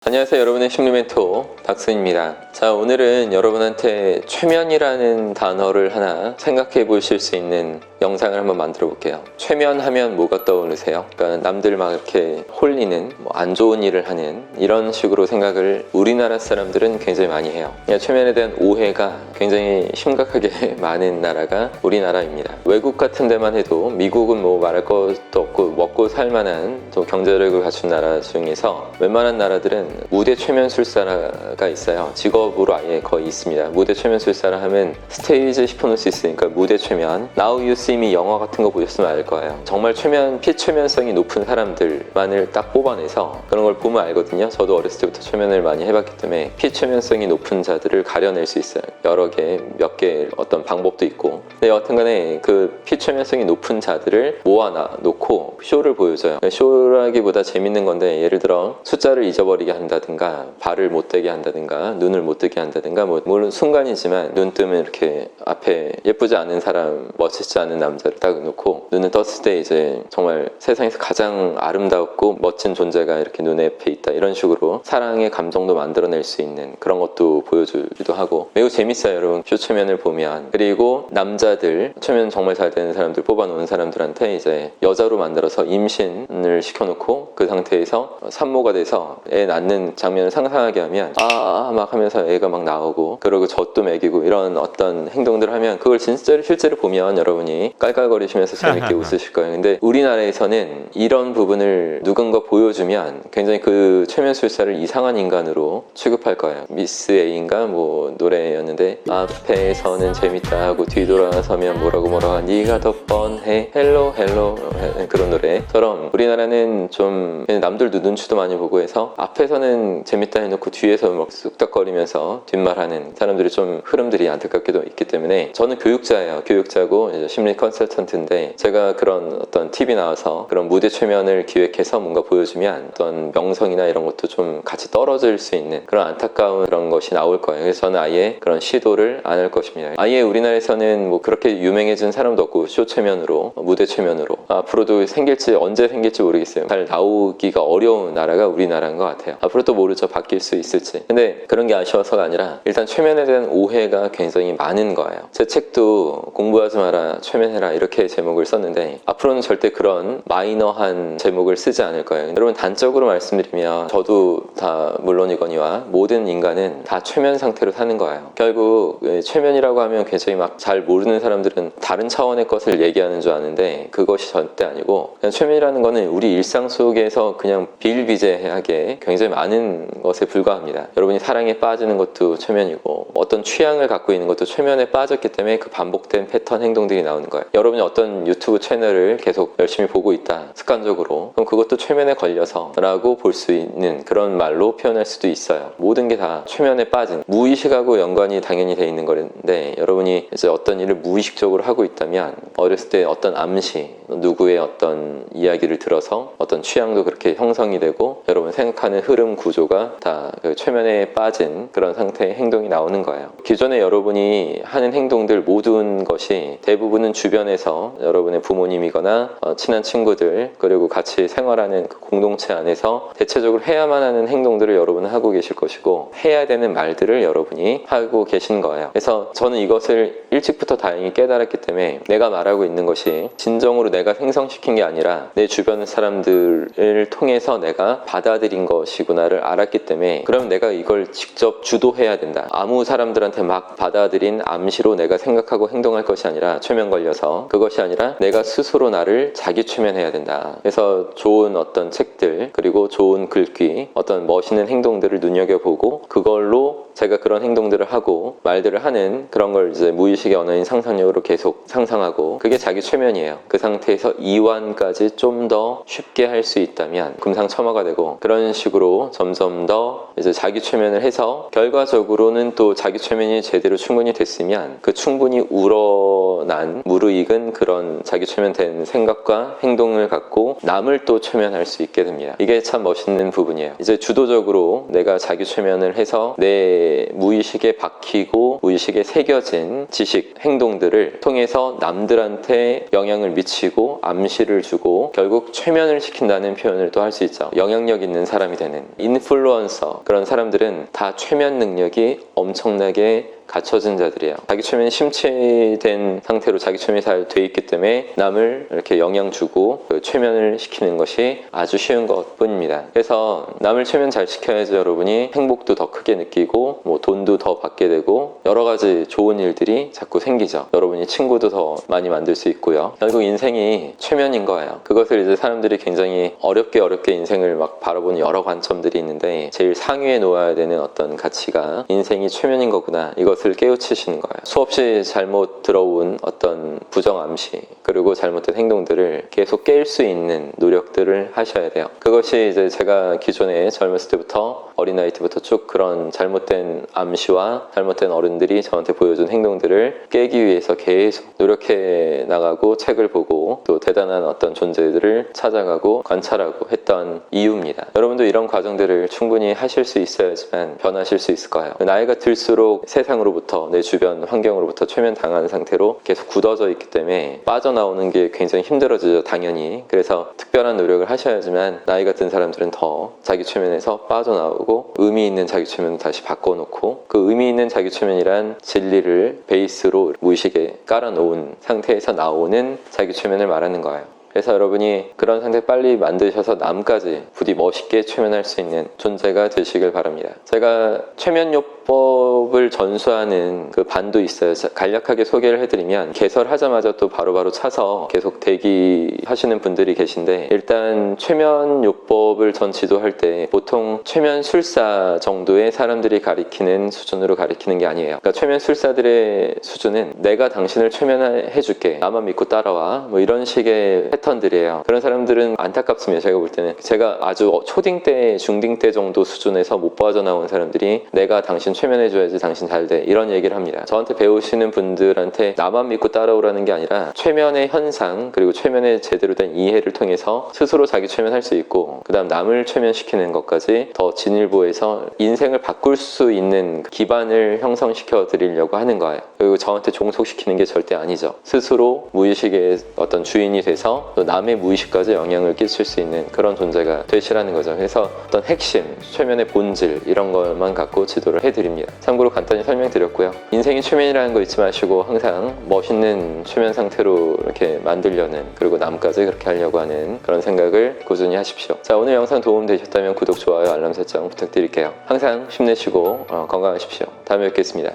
안녕하세요, 여러분의 심리 멘토 박승입니다. 자, 오늘은 여러분한테 최면이라는 단어를 하나 생각해 보실 수 있는 영상을 한번 만들어 볼게요. 최면하면 뭐가 떠오르세요? 그러니까 남들 막 이렇게 홀리는 안 좋은 일을 하는 이런 식으로 생각을 우리나라 사람들은 굉장히 많이 해요. 최면에 대한 오해가 굉장히 심각하게 많은 나라가 우리나라입니다. 외국 같은 데만 해도 미국은 뭐 말할 것도 없고 먹고 살만한 또 경제력을 갖춘 나라 중에서 웬만한 나라들은 무대 최면술사가 있어요. 직업으로 아예 거의 있습니다. 무대 최면술사라 하면 스테이지 히프노시스, 그러니까 무대 최면. Now You See Me 영화 같은 거 보셨으면 알 거예요. 정말 피최면성이 높은 사람들만을 딱 뽑아내서 그런 걸 보면 알거든요. 저도 어렸을 때부터 최면을 많이 해봤기 때문에 피최면성이 높은 자들을 가려낼 수 있어요. 여러 개, 몇 개 어떤 방법도 있고. 근데 여하튼간에 그 피최면성이 높은 자들을 모아놓고 쇼를 보여줘요. 쇼라기보다 재밌는 건데, 예를 들어 숫자를 잊어버리게 한다든가, 발을 못 대게 한다든가, 눈을 못 뜨게 한다든가, 뭐 물론 순간이지만 눈 뜨면 이렇게 앞에 예쁘지 않은 사람, 멋지지 않은 남자를 딱 놓고 눈을 떴을 때 이제 정말 세상에서 가장 아름답고 멋진 존재가 이렇게 눈에 앞에 있다, 이런 식으로 사랑의 감정도 만들어낼 수 있는 그런 것도 보여주기도 하고 매우 재밌어요, 여러분. 쇼 최면을 보면. 그리고 남자들 최면 정말 잘 되는 사람들 뽑아놓은 사람들한테 이제 여자로 만들어서 임신을 시켜놓고 그 상태에서 산모가 돼서 애 낳는 장면을 상상하게 하면 막 하면서 애가 막 나오고, 그리고 젖도 먹이고, 이런 어떤 행동들을 하면 그걸 진짜 실제로 보면 여러분이 깔깔거리시면서 재밌게 웃으실 거예요. 근데 우리나라에서는 이런 부분을 누군가 보여주면 굉장히 그 최면술사를 이상한 인간으로 취급할 거예요. 미스 A인가 뭐 노래였는데, 앞에서는 재밌다 하고 뒤돌아서면 뭐라고 네가 더 뻔해 헬로 그런 노래처럼 우리나라는 좀 남들도 눈치도 많이 보고 해서 앞에서는 재밌다 해놓고 뒤에서 막 쑥덕거리면서 뒷말하는 사람들이 좀 흐름들이 안타깝게도 있기 때문에, 저는 교육자예요. 교육자고 이제 심리 컨설턴트인데, 제가 그런 어떤 TV 나와서 그런 무대 최면을 기획해서 뭔가 보여주면 어떤 명성이나 이런 것도 좀 같이 떨어질 수 있는 그런 안타까운 그런 것이 나올 거예요. 그래서 저는 아예 그런 시도를 안 할 것입니다. 아예 우리나라에서는 뭐 그렇게 유명해진 사람도 없고, 쇼 최면으로, 무대 최면으로 앞으로도 언제 생길지 모르겠어요. 잘 나오기가 어려운 나라가 우리나라인 것 같아요. 앞으로 또 모르죠, 바뀔 수 있을지. 근데 그런 게 아쉬워서가 아니라 일단 최면에 대한 오해가 굉장히 많은 거예요. 제 책도 공부하지 마라, 최면해라, 이렇게 제목을 썼는데 앞으로는 절대 그런 마이너한 제목을 쓰지 않을 거예요. 여러분, 단적으로 말씀드리면 저도 다 물론이거니와 모든 인간은 다 최면 상태로 사는 거예요. 결국 최면이라고 하면 굉장히 막 잘 모르는 사람들은 다른 차원의 것을 얘기하는 줄 아는데, 그것이 절대 아니고, 그냥 최면이라는 거는 우리 일상 속에서 그냥 비일비재하게 굉장히 많은 것에 불과합니다. 여러분이 사랑에 빠지는 것도 최면이고, 어떤 취향을 갖고 있는 것도 최면에 빠졌기 때문에 그 반복된 패턴 행동들이 나오는 거예요. 여러분이 어떤 유튜브 채널을 계속 열심히 보고 있다, 습관적으로, 그럼 그것도 최면에 걸려서 라고 볼 수 있는 그런 말로 표현할 수도 있어요. 모든 게 다 최면에 빠진, 무의식하고 연관이 당연히 돼 있는 건데, 여러분이 이제 어떤 일을 무의식적으로 하고 있다면 어렸을 때 어떤 암시, 누구의 어떤 이야기를 들어서 어떤 취향도 그렇게 형성이 되고, 여러분 생각하는 흐름 구조가 다 그 최면에 빠진 그런 상태의 행동이 나오는 거예요. 기존에 여러분이 하는 행동들 모든 것이 대부분은 주변에서 여러분의 부모님이거나 친한 친구들, 그리고 같이 생활하는 그 공동체 안에서 대체적으로 해야만 하는 행동들을 여러분은 하고 계실 것이고, 해야 되는 말들을 여러분이 하고 계신 거예요. 그래서 저는 이것을 일찍부터 다행히 깨달았기 때문에 내가 말하고 있는 것이 진정으로 내가 생성시킨 게 아니라 내 주변 사람들을 통해서 내가 받아들인 것이구나를 알았기 때문에, 그럼 내가 이걸 직접 주도해야 된다. 아무 사람들한테 막 받아들인 암시로 내가 생각하고 행동할 것이 아니라, 최면 걸려서 그것이 아니라 내가 스스로 나를 자기 최면해야 된다. 그래서 좋은 어떤 책들, 그리고 좋은 글귀, 어떤 멋있는 행동들을 눈여겨보고 그걸로 제가 그런 행동들을 하고 말들을 하는 그런 걸 이제 무의식의 언어인 상상력으로 계속 상상하고, 그게 자기 최면이에요. 그 상태에서 이완까지 좀 더 쉽게 할 수 있다면 금상첨화가 되고, 그런 식으로 점점 더 이제 자기 최면을 해서 결과적으로는 또 자기 최면이 제대로 충분히 됐으면 그 충분히 우러난 무르익은 그런 자기 최면된 생각과 행동을 갖고 남을 또 최면할 수 있게 됩니다. 이게 참 멋있는 부분이에요. 이제 주도적으로 내가 자기 최면을 해서 내 내 무의식에 박히고 무의식에 새겨진 지식, 행동들을 통해서 남들한테 영향을 미치고 암시를 주고 결국 최면을 시킨다는 표현을 또 할 수 있죠. 영향력 있는 사람이 되는 인플루언서, 그런 사람들은 다 최면 능력이 엄청나게 갖춰진 자들이에요. 자기 최면이 심취된 상태로 자기 최면이 잘 돼 있기 때문에 남을 이렇게 영향 주고 그 최면을 시키는 것이 아주 쉬운 것 뿐입니다. 그래서 남을 최면 잘 시켜야지 여러분이 행복도 더 크게 느끼고 뭐 돈도 더 받게 되고 여러 가지 좋은 일들이 자꾸 생기죠. 여러분이 친구도 더 많이 만들 수 있고요. 결국 인생이 최면인 거예요. 그것을 이제 사람들이 굉장히 어렵게 인생을 막 바라보는 여러 관점들이 있는데 제일 상위에 놓아야 되는 어떤 가치가 인생이 최면인 거구나, 이것을 깨우치시는 거예요. 수없이 잘못 들어온 어떤 부정 암시 그리고 잘못된 행동들을 계속 깰 수 있는 노력들을 하셔야 돼요. 그것이 이제 제가 기존에 젊었을 때부터 어린아이 때부터 쭉 그런 잘못된 암시와 잘못된 어른들이 저한테 보여준 행동들을 깨기 위해서 계속 노력해 나가고 책을 보고 또 대단한 어떤 존재들을 찾아가고 관찰하고 했던 이유입니다. 여러분도 이런 과정들을 충분히 하실 수 있어야지만 변하실 수 있을 거예요. 나이가 들수록 세상으로부터 내 주변 환경으로부터 최면당한 상태로 계속 굳어져 있기 때문에 빠져나오는 게 굉장히 힘들어지죠, 당연히. 그래서 특별한 노력을 하셔야지만 나이가 든 사람들은 더 자기 최면에서 빠져나오고 의미 있는 자기 최면을 다시 바꿔놓고 그 의미 있는 자기 최면이란 진리를 베이스로 무의식에 깔아놓은 상태에서 나오는 자기 최면을 말하는 거예요. 그래서 여러분이 그런 상태 빨리 만드셔서 남까지 부디 멋있게 최면할 수 있는 존재가 되시길 바랍니다. 제가 최면요법을 전수하는 그 반도 있어요. 간략하게 소개를 해드리면 개설하자마자 또 바로바로 차서 계속 대기하시는 분들이 계신데, 일단 최면요법을 전 지도할 때 보통 최면술사 정도의 사람들이 가리키는 수준으로 가리키는 게 아니에요. 그러니까 최면술사들의 수준은 내가 당신을 최면해줄게, 나만 믿고 따라와, 뭐 이런 식의 패턴들이에요. 그런 사람들은 안타깝습니다. 제가 볼 때는 제가 아주 초딩 때 중딩 때 정도 수준에서 못 빠져나온 사람들이 내가 당신 최면해줘야지 당신 잘돼, 이런 얘기를 합니다. 저한테 배우시는 분들한테 나만 믿고 따라오라는 게 아니라 최면의 현상 그리고 최면의 제대로 된 이해를 통해서 스스로 자기 최면할 수 있고 그 다음 남을 최면시키는 것까지 더 진일보해서 인생을 바꿀 수 있는 기반을 형성시켜 드리려고 하는 거예요. 그리고 저한테 종속시키는 게 절대 아니죠. 스스로 무의식의 어떤 주인이 돼서 또 남의 무의식까지 영향을 끼칠 수 있는 그런 존재가 되시라는 거죠. 그래서 어떤 핵심, 최면의 본질 이런 것만 갖고 지도를 해드립니다. 참고로 간단히 설명드렸고요. 인생이 최면이라는 거 잊지 마시고 항상 멋있는 최면 상태로 이렇게 만들려는, 그리고 남까지 그렇게 하려고 하는 그런 생각을 꾸준히 하십시오. 자, 오늘 영상 도움되셨다면 구독, 좋아요, 알람 설정 부탁드릴게요. 항상 힘내시고 건강하십시오. 다음에 뵙겠습니다.